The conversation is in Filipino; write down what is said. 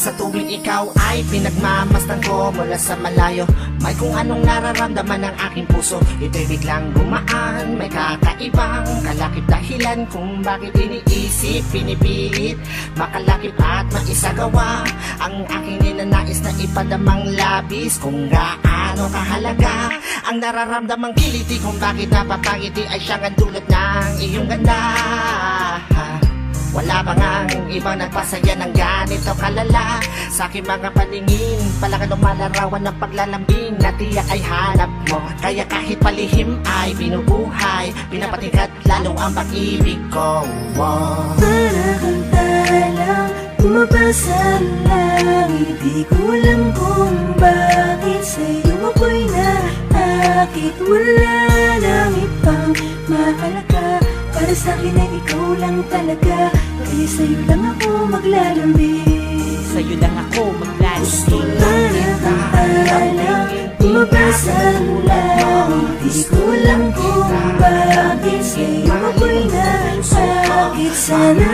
Sa tuwing ikaw ay pinagmamasdan ko mula sa malayo, may kung anong nararamdaman ng aking puso. Ito'y biglang gumaan, may kakaibang kalakip dahilan kung bakit iniisip, pinipilit makalakip at maisagawa ang aking ninanais na ipadamang labis. Kung gaano kahalaga ang nararamdamang kiliti, kung bakit napapangiti ay siyang ang dulot ng iyong ganda. Wala ba ngang ibang nagpasaya ng ganito kalala sa aking mga paningin? Palakad o malarawan ng paglalambing na tiyak ay hanap mo, kaya kahit palihim ay binubuhay, pinapatingkat lalo ang pag-ibig ko. Para kang talang bumabasa ng langit, di ko alam kung bakit sa'yo ako'y naakit. Wala nang ibang mahalaga, para sa'kin ay ikaw lang talaga, kaya sa'yo lang ako maglalambing. Sa'yo lang ako maglalambing. Para kang talang bumabasa ng langit, di ko alam kung bakit sa'yo ako'y naakit. Sana